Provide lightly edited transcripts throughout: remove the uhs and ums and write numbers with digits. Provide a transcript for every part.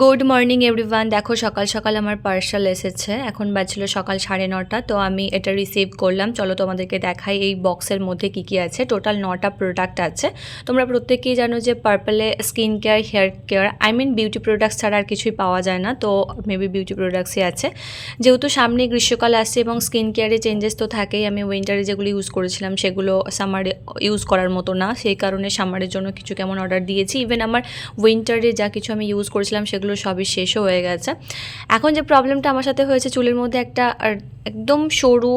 Good morning everyone. দেখো সকাল সকাল আমার পার্সেল এসেছে, এখন বাজছিল সকাল 9:30। তো আমি এটা রিসিভ করলাম। চলো তোমাদেরকে দেখাই এই বক্সের মধ্যে কী কী আছে। টোটাল 9টা প্রোডাক্ট আছে। তোমরা প্রত্যেকেই জানো যে পার্পলে skin care, hair care, beauty products ছাড়া আর কিছুই পাওয়া যায় না। তো মেবি বিউটি প্রোডাক্টসই আছে। যেহেতু সামনে গ্রীষ্মকাল আসছে এবং স্কিন কেয়ারে চেঞ্জেস তো থাকেই, আমি উইন্টারে যেগুলো ইউজ করেছিলাম সেগুলো সামারে ইউজ করার মতো না, সেই কারণে সামারের জন্য কিছু কেমন অর্ডার দিয়েছি। ইভেন আমার উইন্টারে যা কিছু আমি ইউজ করেছিলাম সেগুলো সবই শেষও হয়ে গেছে। এখন যে প্রবলেমটা আমার সাথে হয়েছে, চুলের মধ্যে একটা একদম সরু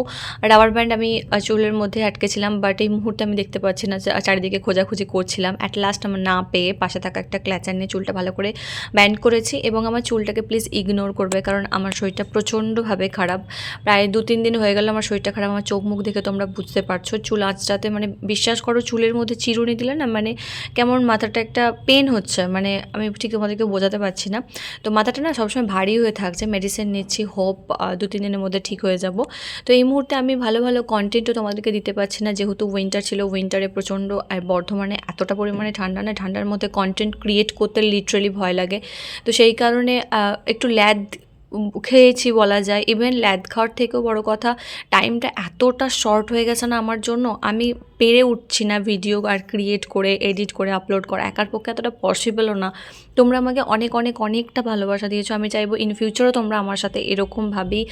রাবার ব্যান্ড আমি চুলের মধ্যে আটকেছিলাম, বাট এই মুহূর্তে আমি দেখতে পাচ্ছি না। চারিদিকে খোঁজাখুঁজি করছিলাম, অ্যাট লাস্ট আমার না পেয়ে পাশে থাকা একটা ক্ল্যাচার নিয়ে চুলটা ভালো করে ব্যান্ড করেছি। এবং আমার চুলটাকে প্লিজ ইগনোর করবে, কারণ আমার শরীরটা প্রচণ্ডভাবে খারাপ। প্রায় 2-3 দিন হয়ে গেল আমার শরীরটা খারাপ। আমার চোখ মুখ দেখে তোমরা বুঝতে পারছো। চুল আঁচড়াতে মানে বিশ্বাস করো, চুলের মধ্যে চিরুনি দিলে না মানে কেমন মাথাটা একটা পেন হচ্ছে, মানে আমি ঠিক তোমাদেরকে বোঝাতে পারছি না। তো মাথাটা না সবসময় ভারী হয়ে থাকছে। মেডিসিন নিচ্ছি, হোপ 2-3 দিনের মধ্যে ঠিক হয়ে যাব। তো এই মুহূর্তে আমি ভালো ভালো কন্টেন্টও তোমাদেরকে দিতে পারছি না, যেহেতু উইন্টার ছিল। উইন্টারে প্রচণ্ড, আর বর্ধমানে এতটা পরিমাণে ঠান্ডা না, ঠান্ডার মধ্যে কন্টেন্ট ক্রিয়েট করতে লিটারেলি ভয় লাগে। তো সেই কারণে একটু ল্যাদ খেয়েছি বলা যায়। ইভেন ল্যাদ খাওয়ার থেকেও বড় কথা, টাইমটা এতটা শর্ট হয়ে গেছে না আমার জন্য, আমি পেরে উঠছি না ভিডিও আর ক্রিয়েট করে এডিট করে আপলোড করা। একার পক্ষে এতটা পসিবলও না। তোমরা আমাকে অনেক অনেক অনেকটা ভালোবাসা দিয়েছো। আমি চাইবো ইন ফিউচারও তোমরা আমার সাথে এরকমভাবেই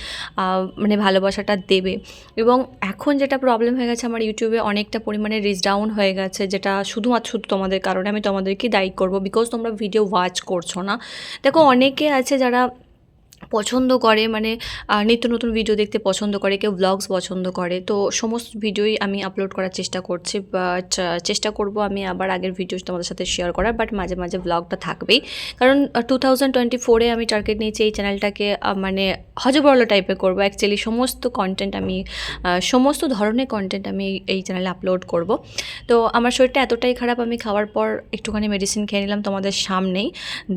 মানে ভালোবাসাটা দেবে। এবং এখন যেটা প্রবলেম হয়ে গেছে, আমার ইউটিউবে অনেকটা পরিমাণে রিচ ডাউন হয়ে গেছে, যেটা শুধুমাত্র শুধু তোমাদের কারণে। আমি তোমাদেরকে দায়ী করবো, বিকজ তোমরা ভিডিও ওয়াচ করছো না। দেখো অনেকে আছে যারা পছন্দ করে, মানে নিত্য নতুন ভিডিও দেখতে পছন্দ করে, কেউ ব্লগস পছন্দ করে। তো সমস্ত ভিডিওই আমি আপলোড করার চেষ্টা করছি, বাট চেষ্টা করব আমি আবার আগের ভিডিও তোমাদের সাথে শেয়ার করার। বাট মাঝে মাঝে ব্লগটা থাকবেই, কারণ 2024-এ আমি টার্গেট নিয়েছি এই চ্যানেলটাকে মানে হজবরল টাইপের করবো। অ্যাকচুয়ালি সমস্ত কন্টেন্ট আমি সমস্ত ধরনের কন্টেন্ট আমি এই চ্যানেলে আপলোড করব। তো আমার শরীরটা এতটাই খারাপ, আমি খাওয়ার পর একটুখানি মেডিসিন খেয়ে নিলাম তোমাদের সামনেই।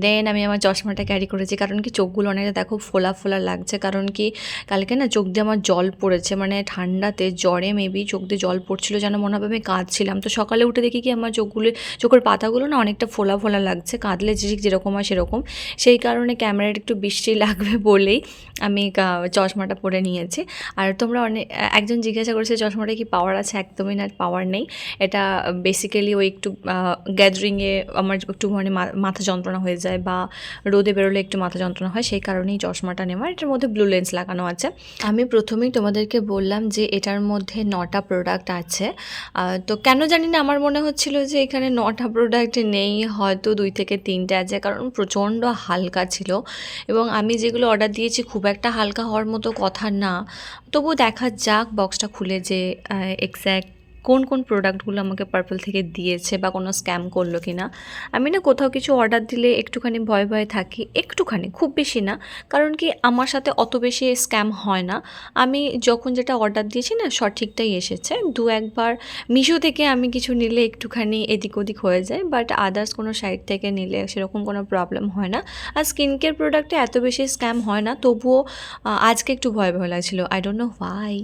দেন আমি আমার চশমাটা ক্যারি করেছি, কারণ কি চোখগুলো অনেকটা দেখো ফোলা ফোলা লাগছে। কারণ কি কালকে না চোখ দিয়ে আমার জল পড়েছে, মানে ঠান্ডাতে জ্বরে মেবি চোখ দিয়ে জল পড়ছিলো, যেন মনে হবে আমি কাঁদছিলাম। তো সকালে উঠে দেখি কি আমার চোখের পাতাগুলো না অনেকটা ফোলা ফোলা লাগছে, কাঁদলে ঠিক যেরকম হয় সেরকম। সেই কারণে ক্যামেরার একটু বৃষ্টি লাগবে বলেই আমি চশমাটা পরে নিয়েছি। আর তোমরা একজন জিজ্ঞাসা করেছে চশমাটা কি পাওয়ার আছে? একদমই না, পাওয়ার নেই। এটা বেসিক্যালি ওই একটু গ্যাদারিংয়ে আমার একটু মানে মাথা যন্ত্রণা হয়ে যায়, বা রোদে বেরোলে একটু মাথা যন্ত্রণা হয়, সেই কারণেই চশমাটা নেওয়া। এটার মধ্যে ব্লু লেন্স লাগানো আছে। আমি প্রথমেই তোমাদেরকে বললাম যে এটার মধ্যে 9টা প্রোডাক্ট আছে। তো কেন জানি না আমার মনে হচ্ছিল যে এখানে 9টা প্রোডাক্ট নেই, হয়তো 2 থেকে 3টে আছে, কারণ প্রচণ্ড হালকা ছিল। এবং আমি যেগুলো অর্ডার দিয়েছি খুব একটা হালকা হওয়ার মতো কথা না। তবুও দেখা যাক বক্সটা খুলে যে এক্স্যাক্ট কোন কোন প্রোডাক্টগুলো আমাকে পার্পল থেকে দিয়েছে, বা কোনো স্ক্যাম করলো কি না। আমি না কোথাও কিছু অর্ডার দিলে একটুখানি ভয়ে ভয়ে থাকি, একটুখানি, খুব বেশি না। কারণ কি আমার সাথে অত বেশি স্ক্যাম হয় না। আমি যখন যেটা অর্ডার দিয়েছি না সঠিকটাই এসেছে। 2-1বার মিশো থেকে আমি কিছু নিলে একটুখানি এদিক ওদিক হয়ে যায়, বাট আদার্স কোনো সাইট থেকে নিলে সেরকম কোনো প্রবলেম হয় না। আর স্কিন কেয়ার প্রোডাক্টে এত বেশি স্ক্যাম হয় না, তবুও আজকে একটু ভয় ভয় লাগছিলো, আই ডোন্ট নো হোয়াই।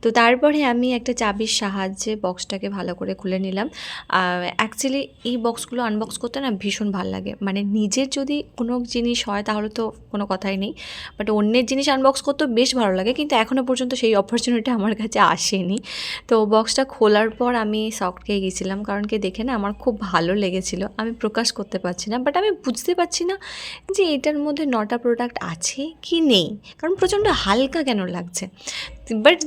তো তারপরে আমি একটা চাবির সাহায্যে বক্সটাকে ভালো করে খুলে নিলাম। অ্যাকচুয়ালি এই বক্সগুলো আনবক্স করতে না ভীষণ ভালো লাগে। মানে নিজের যদি কোনো জিনিস হয় তাহলে তো কোনো কথাই নেই, বাট অন্যের জিনিস আনবক্স করতেও বেশ ভালো লাগে, কিন্তু এখনও পর্যন্ত সেই অপরচুনিটি আমার কাছে আসেনি। তো বক্সটা খোলার পর আমি শকড খেয়ে গেছিলাম, কারণ কি দেখে না আমার খুব ভালো লেগেছিলো। আমি প্রকাশ করতে পারছি না, বাট আমি বুঝতে পারছি না যে এটার মধ্যে 9টা প্রোডাক্ট আছে কি নেই, কারণ প্রচণ্ড হালকা কেন লাগছে। বাট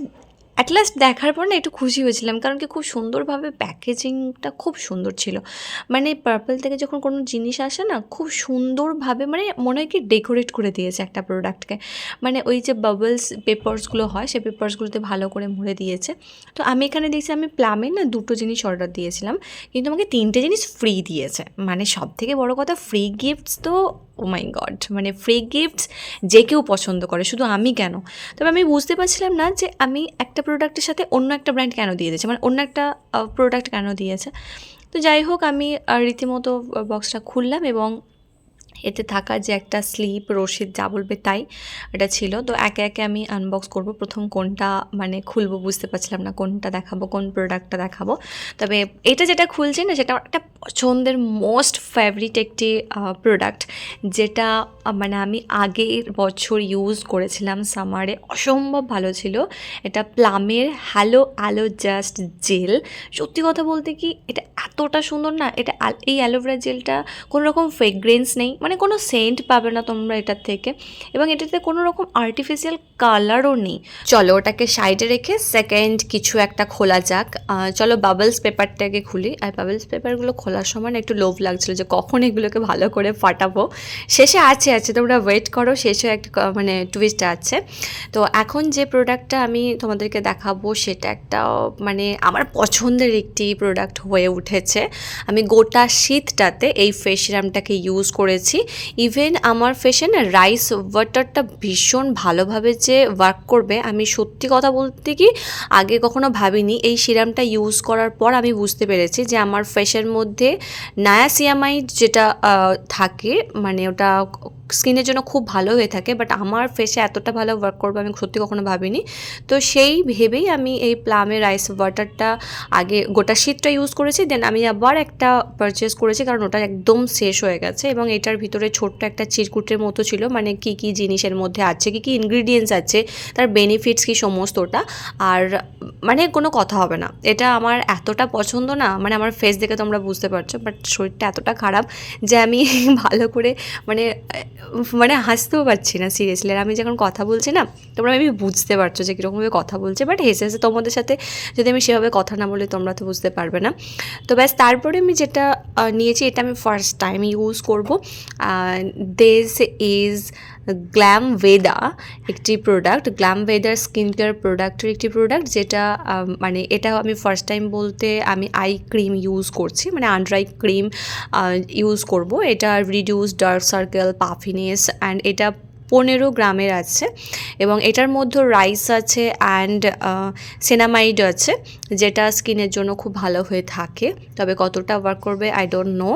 অ্যাট লাস্ট দেখার পর না একটু খুশি হয়েছিলাম, কারণ কি খুব সুন্দরভাবে প্যাকেজিংটা খুব সুন্দর ছিল। মানে পার্পল থেকে যখন কোনো জিনিস আসে না, খুব সুন্দরভাবে মানে মনে হয় কি ডেকোরেট করে দিয়েছে একটা প্রোডাক্টকে। মানে ওই যে বাবলস পেপারসগুলো হয়, সেই পেপারসগুলোতে ভালো করে মুড়ে দিয়েছে। তো আমি এখানে দেখছি আমি প্লামে না 2টো জিনিস অর্ডার দিয়েছিলাম, কিন্তু আমাকে 3টে জিনিস ফ্রি দিয়েছে। মানে সব থেকে বড় কথা, ফ্রি গিফটস তো ও মাই গড, মানে ফ্রি গিফটস যে কেউ পছন্দ করে, শুধু আমি কেন। তবে আমি বুঝতে পারছিলাম না যে আমি একটা প্রোডাক্টের সাথে অন্য একটা ব্র্যান্ড কেন দিয়ে দিয়েছে, মানে অন্য একটা প্রোডাক্ট কেন দিয়েছে। তো যাই হোক, আমি রীতিমতো বক্সটা খুললাম এবং এতে থাকা যে একটা স্লিপ রশিদ যা বলবে তাই এটা ছিল। তো একে একে আমি আনবক্স করব। প্রথম কোনটা মানে খুলবো বুঝতে পারছিলাম না, কোনটা দেখাবো, কোন প্রোডাক্টটা দেখাবো। তবে এটা যেটা খুলছি না সেটা আমার একটা পছন্দের মোস্ট ফেভারিট একটি প্রোডাক্ট, যেটা মানে আমি আগের বছর ইউজ করেছিলাম সামারে, অসম্ভব ভালো ছিল। এটা প্লামের হ্যালো অ্যালো জাস্ট জেল। সত্যি কথা বলতে কি এটা এতটা সুন্দর না, এটা এই অ্যালোভেরা জেলটা কোনো রকম ফ্রেগ্রেন্স নেই, মানে কোনো সেন্ট পাবে না তোমরা এটার থেকে, এবং এটাতে কোনো রকম আর্টিফিশিয়াল কালারও নেই। চলো ওটাকে সাইডে রেখে সেকেন্ড কিছু একটা খোলা যাক। চলো বাবলস পেপারটাকে খুলি। আর বাবলস পেপারগুলো খোলার সময় না একটু লোভ লাগছিলো যে কখন এগুলোকে ভালো করে ফাটাবো। শেষে আছে তোমরা ওয়েট করো, শেষে একটা মানে টুইস্ট আছে। তো এখন যে প্রোডাক্টটা আমি তোমাদেরকে দেখাবো সেটা একটা মানে আমার পছন্দের একটি প্রোডাক্ট হয়ে উঠেছে। আমি গোটা শীতটাতে এই ফেস সিরামটাকে ইউজ করেছি। ইভেন আমার ফেসে না রাইস ওয়াটারটা ভীষণ ভালোভাবে যে ওয়ার্ক করবে আমি সত্যি কথা বলতে কি আগে কখনো ভাবিনি। এই সিরামটা ইউজ করার পর আমি বুঝতে পেরেছি যে আমার ফেসের মধ্যে নায়াসিয়ামাইড যেটা থাকে মানে ওটা স্কিনের জন্য খুব ভালো হয়ে থাকে, বাট আমার ফেসে এতটা ভালো ওয়ার্ক করবে আমি সত্যি কখনো ভাবিনি। তো সেই ভেবেই আমি এই প্লামের রাইস ওয়াটারটা আগে গোটা শীতটা ইউজ করেছি, দেন আমি আবার একটা পারচেস করেছি কারণ ওটা একদম শেষ হয়ে গেছে, এবং এটার ভিতরে ছোট্ট একটা চিরকুটের মতো ছিল, মানে কি কি জিনিসের মধ্যে আছে, কি কি ইনগ্রিডিয়েন্টস আছে, তার বেনিফিটস কি সমস্তটা। আর মানে কোনো কথা হবে না, এটা আমার এতটা পছন্দ না, মানে আমার ফেস দেখে তোমরা বুঝতে পারছো, বাট শরীরটা এতটা খারাপ যে আমি ভালো করে মানে মানে হাসতেও পারছি না সিরিয়াসলি। আর আমি যখন কথা বলছি না তোমরা আমি বুঝতে পারছো যে কীরকমভাবে কথা বলছে, বাট হেসে হেসে তোমাদের সাথে যদি আমি সেভাবে কথা না বলি তোমরা তো বুঝতে পারবে না। তো ব্যাস তারপরে আমি যেটা নিয়েছি এটা আমি ফার্স্ট টাইম ইউজ করবো। দিস ইজ গ্ল্যামভেদা একটি প্রোডাক্ট, গ্ল্যামভেদার স্কিন কেয়ার প্রোডাক্টের একটি প্রোডাক্ট, যেটা মানে এটা আমি ফার্স্ট টাইম বলতে আমি আই ক্রিম ইউজ করছি, মানে আন্ডার আই ক্রিম ইউজ করব। এটা reduce dark circle, puffiness, and এটা 15 গ্রামের আছে, এবং এটার মধ্যে রাইস আছে অ্যান্ড সেনামাইড আছে, যেটা স্কিনের জন্য খুব ভালো হয়ে থাকে। তবে কতটা ওয়ার্ক করবে আই ডোন্ট নো।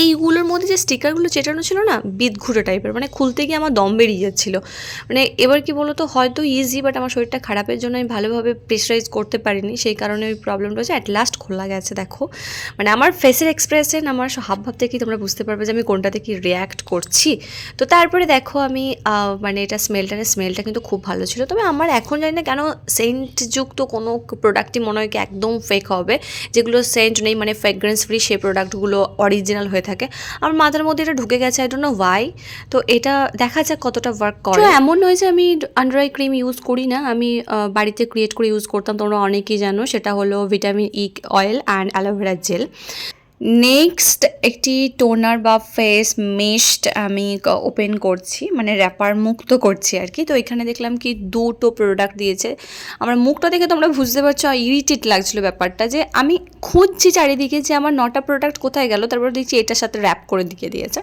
এইগুলোর মধ্যে যে স্টিকারগুলো চেটানো ছিল না বিদঘুটে টাইপের, মানে খুলতে গিয়ে আমার দম বেরিয়ে যাচ্ছিলো। মানে এবার কি বলো তো হয়তো ইজি, বাট আমার শরীরটা খারাপের জন্য আমি ভালোভাবে প্রেশারাইজ করতে পারিনি, সেই কারণে ওই প্রবলেমটা হচ্ছে। অ্যাট লাস্ট খোলা গেছে দেখো, মানে আমার ফেসের এক্সপ্রেশন আমার হাবভাব থেকেই তোমরা বুঝতে পারবে যে আমি কোনটাতে কি রিয়্যাক্ট করছি। তো তারপরে দেখো আমি মানে এটা স্মেলটা কিন্তু খুব ভালো ছিল। তবে আমার এখন জানি না কেন সেন্টযুক্ত কোনো প্রোডাক্টই মনে হয় কি একদম ফেক হবে, যেগুলো সেন্ট নেই মানে ফ্রেগ্রেন্স ফ্রি সেই প্রোডাক্টগুলো অরিজিনাল হয়ে থাকে। আমার মাথার মধ্যে এটা ঢুকে গেছে, আই ডোন্ট নো ওয়াই। তো এটা দেখা যাক কতটা ওয়ার্ক করে। তো এমন নয় যে আমি আন্ডার আই ক্রিম ইউজ করি না, আমি বাড়িতে ক্রিয়েট করে ইউজ করতাম, তোমরা অনেকেই জানো, সেটা হলো vitamin E oil and aloe vera gel. Next একটি টোনার বা ফেস মিস্ট আমি ওপেন করছি, মানে র্যাপার মুক্ত করছি আর কি। তো এখানে দেখলাম কি দুটো প্রোডাক্ট দিয়েছে। আমার মুখটা দেখে তোমরা বুঝতে পারছো ইরিটেট লাগছিলো ব্যাপারটা, যে আমি খুঁজছি চারিদিকে যে আমার 9টা প্রোডাক্ট কোথায় গেল, তারপর দেখছি এটার সাথে র্যাপ করে দিয়েছে।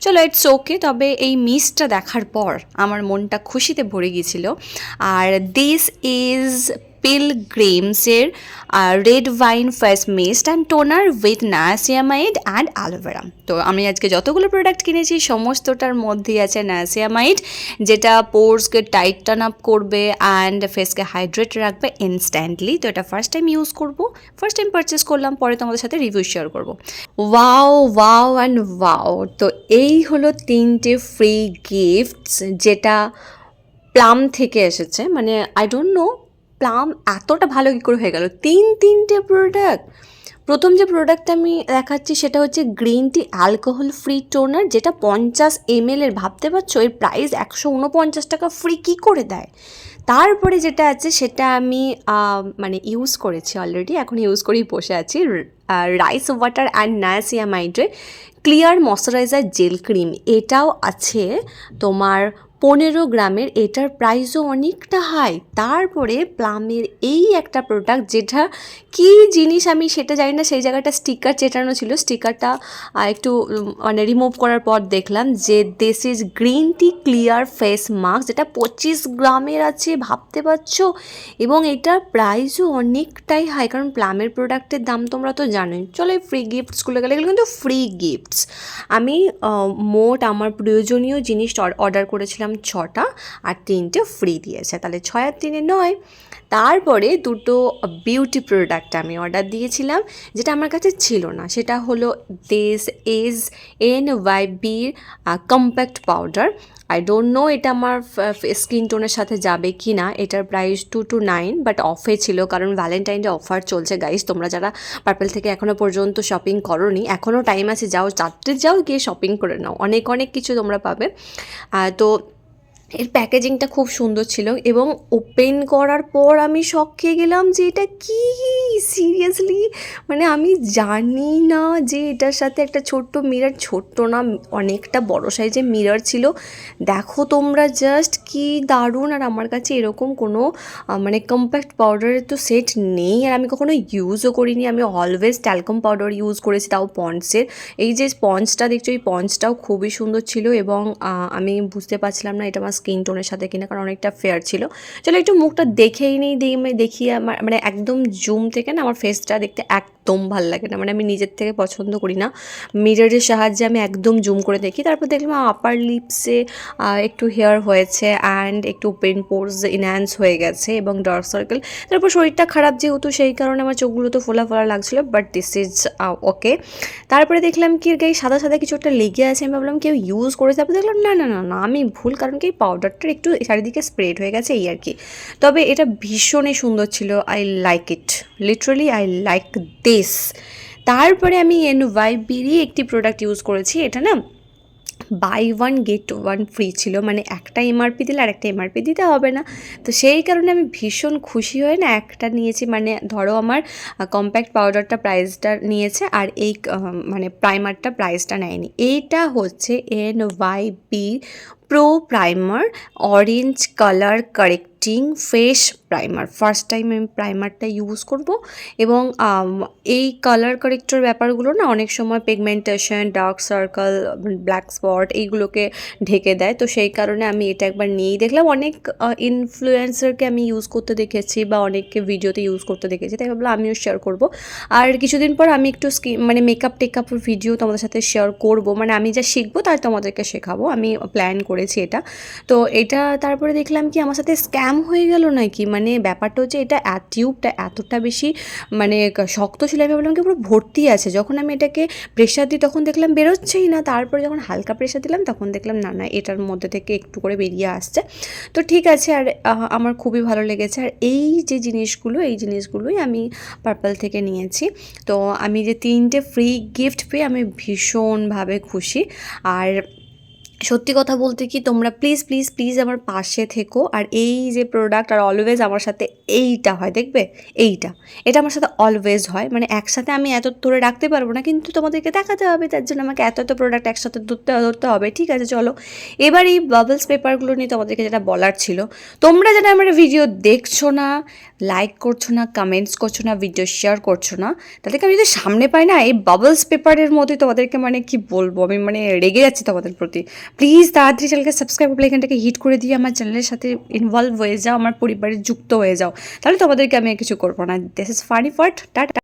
চলো ইটস ওকে। তবে এই মিস্টটা দেখার পর আমার মনটা খুশিতে ভরে গিয়েছিল। আর দিস ইজ পিলগ্রিমসের red wine face mist and toner with niacinamide and aloe vera. তো আমি আজকে যতগুলো প্রোডাক্ট কিনেছি সমস্তটার মধ্যেই আছে নায়াসিয়ামাইড, যেটা পোর্সকে টাইটান আপ করবে অ্যান্ড ফেসকে হাইড্রেট রাখবে ইনস্ট্যান্টলি। তো এটা ফার্স্ট টাইম ইউজ করবো, ফার্স্ট টাইম পারচেস করলাম, পরে তোমাদের সাথে রিভিউ শেয়ার করবো। Wow wow and wow. তো এই হলো 3টে ফ্রি গিফটস যেটা প্লাম থেকে এসেছে। মানে আই ডোন্ট নো প্লাম এতটা ভালো কী করে হয়ে গেল, 3টে প্রোডাক্ট। প্রথম যে প্রোডাক্টটা আমি দেখাচ্ছি সেটা হচ্ছে green tea alcohol free toner, যেটা 50 ml এর। ভাবতে পারছো এর প্রাইস 149 টাকা, ফ্রি কী করে দেয়। তারপরে যেটা আছে সেটা আমি মানে ইউজ করেছি অলরেডি, এখন ইউজ করেই বসে আছি, রাইস ওয়াটার অ্যান্ড নায়াসিয়ামাইডের ক্লিয়ার ময়শ্চারাইজার জেল ক্রিম। এটাও আছে তোমার 15 গ্রামের, এটার প্রাইসও অনেকটা হাই। তারপরে প্লামের এই একটা প্রোডাক্ট, যেটা কি জিনিস আমি সেটা জানি না, সেই জায়গাটা স্টিকার চেটানো ছিল, স্টিকারটা একটু মানে রিমুভ করার পর দেখলাম যে this is green T clear face mask, যেটা 25 গ্রামের আছে, ভাবতে পারছো। এবং এটার প্রাইসও অনেকটাই হাই, কারণ প্লামের প্রোডাক্টের দাম তোমরা তো জানোই। চলো এই ফ্রি গিফটসগুলো গেলে, এগুলো কিন্তু ফ্রি গিফটস। আমি মোট আমার প্রয়োজনীয় জিনিস অর্ডার করেছিলাম 6টা, আর 3টে ফ্রি দিয়েছে, তাহলে 6 আর 3 9। তারপরে দুটো বিউটি প্রোডাক্ট আমি অর্ডার দিয়েছিলাম, যেটা আমার কাছে ছিল না। সেটা হলো দিস ইজ NYBর compact powder. I don't know এটা আমার স্কিন টোনের সাথে যাবে কি না। এটার প্রাইস 2 to 9, বাট অফে ছিল, কারণ ভ্যালেন্টাইন ডে অফার চলছে গাইস। তোমরা যারা পার্পল থেকে এখনও পর্যন্ত শপিং করোনি, এখনও টাইম আছে, যাও, 4টে যাও, গিয়ে শপিং করে নাও, অনেক অনেক কিছু তোমরা পাবে। তো এর প্যাকেজিংটা খুব সুন্দর ছিল, এবং ওপেন করার পর আমি শক খেয়ে গেলাম যে এটা কি, সিরিয়াসলি। মানে আমি জানি না যে এটার সাথে একটা ছোট্ট মিরর, ছোট্ট না, অনেকটা বড় সাইজের মিরর ছিল। দেখো তোমরা জাস্ট কি দারুণ। আর আমার কাছে এরকম কোনো মানে কম্প্যাক্ট পাউডারের তো সেট নেই, আর আমি কখনো ইউজও করিনি। আমি অলওয়েজ ট্যালকম পাউডার ইউজ করেছি, তাও পন্ডসের। এই যে স্পঞ্জটা দেখছো, এই স্পঞ্জটাও খুবই সুন্দর ছিল, এবং আমি বুঝতে পারছিলাম না এটা আমার স্কিন টোনের সাথে কিনা, কারণ অনেকটা ফেয়ার ছিল। চলো একটু মুখটা দেখেই নেই, দেখি আমার মানে একদম জুম থেকে না, আমার ফেসটা দেখতে একদম ভাল লাগে না, মানে আমি নিজের থেকে পছন্দ করি না। মিররের সাহায্যে আমি একদম জুম করে দেখি। তারপর দেখলাম আপার লিপসে একটু হেয়ার হয়েছে, অ্যান্ড একটু ওপেন পোর্স ইনহ্যান্স হয়ে গেছে, এবং ডার্ক সার্কেল। তারপর শরীরটা খারাপ যেহেতু, সেই কারণে আমার চোখগুলো তো ফোলা ফোলা লাগছিলো, বাট দিস ইজ ওকে। তারপরে দেখলাম কি গায়ে সাদা সাদা কিছু একটা লেগে আছে, আমি ভাবলাম কেউ ইউজ করেছে। তারপর দেখলাম না না না না, আমি ভুল, কারণ কি পাউডারটা একটু চারিদিকে স্প্রেড হয়ে গেছে, এই আর কি। তবে এটা ভীষণই সুন্দর ছিল, I like it, literally I like this. তারপরে আমি NYBরই একটি প্রোডাক্ট ইউজ করেছি, এটা না বাই 1 get 1 ফ্রি ছিল, মানে একটা MRP দিলে আর একটা MRP দিতে হবে না। তো সেই কারণে আমি ভীষণ খুশি হয়ে না একটা নিয়েছি। মানে ধরো আমার কম্প্যাক্ট পাউডারটা প্রাইসটা নিয়েছে, আর এই মানে প্রাইমারটা প্রাইসটা নেয়নি। এইটা হচ্ছে NYB pro primer orange colour correcting face primer. First time আমি প্রাইমারটা ইউজ করব, এবং এই কালার কারেক্টর ব্যাপারগুলো না অনেক সময় pigmentation, dark circle, black spot এইগুলোকে ঢেকে দেয়। তো সেই কারণে আমি এটা একবার নিয়েই দেখলাম। অনেক ইনফ্লুয়েন্সারকে আমি ইউজ করতে দেখেছি, বা অনেককে ভিডিওতে ইউজ করতে দেখেছি, তাই ভাবলাম আমিও শেয়ার করব। আর কিছুদিন পর আমি একটু মানে মেকআপ টেকআপের ভিডিও তোমাদের সাথে শেয়ার করব, মানে আমি যা শিখবো তাই তোমাদেরকে শেখাবো, আমি প্ল্যান করেছি এটা। তো এটা তারপরে দেখলাম কি আমার সাথে স্ক্যাম হয়ে গেল নাকি। মানে ব্যাপারটা হচ্ছে এটা টিউবটা এতটা বেশি মানে শক্ত ছিল, আমি ভাবলাম কি পুরো ভর্তি আছে। যখন আমি এটাকে প্রেশার দিই তখন দেখলাম বেরোচ্ছেই না, তারপরে যখন হালকা প্রেশার দিলাম তখন দেখলাম না না, এটার মধ্যে থেকে একটু করে বেরিয়ে আসছে। তো ঠিক আছে, আর আমার খুবই ভালো লেগেছে। আর এই যে জিনিসগুলো, এই জিনিসগুলোই আমি পার্পল থেকে নিয়েছি। তো আমি যে 3টে ফ্রি গিফট পেয়ে আমি ভীষণভাবে খুশি। আর সত্যি কথা বলতে কি, তোমরা প্লিজ প্লিজ প্লিজ আমার পাশে থেকো। আর এই যে প্রোডাক্ট, আর অলওয়েজ আমার সাথে এইটা হয়, দেখবে এটা আমার সাথে অলওয়েজ হয়। মানে একসাথে আমি এত ধরে রাখতে পারবো না, কিন্তু তোমাদেরকে দেখাতে হবে, তার জন্য আমাকে এত প্রোডাক্ট একসাথে ধরতে হবে। ঠিক আছে, চলো এবার এই বাবলস পেপারগুলো নিয়ে তোমাদেরকে যেটা বলার ছিল। তোমরা যারা আমার ভিডিও দেখছো না, লাইক করছো না, কমেন্টস করছো না, ভিডিও শেয়ার করছো না, তাদেরকে আমি যদি সামনে পাই না, এই বাবলস পেপারের মতোই তোমাদেরকে মানে কি বলবো, আমি মানে রেগে যাচ্ছি তোমাদের প্রতি। প্লিজ তাড়াতাড়ি চ্যানেলকে সাবস্ক্রাইব করে এখানটাকে হিট করে দিয়ে আমার চ্যানেলের সাথে ইনভলভ হয়ে যাও, আমার পরিবারে যুক্ত হয়ে যাও, তাহলে তোমাদেরকে আমি কিছু করবো না। দিস ইজ ফানি ফাট টাটা।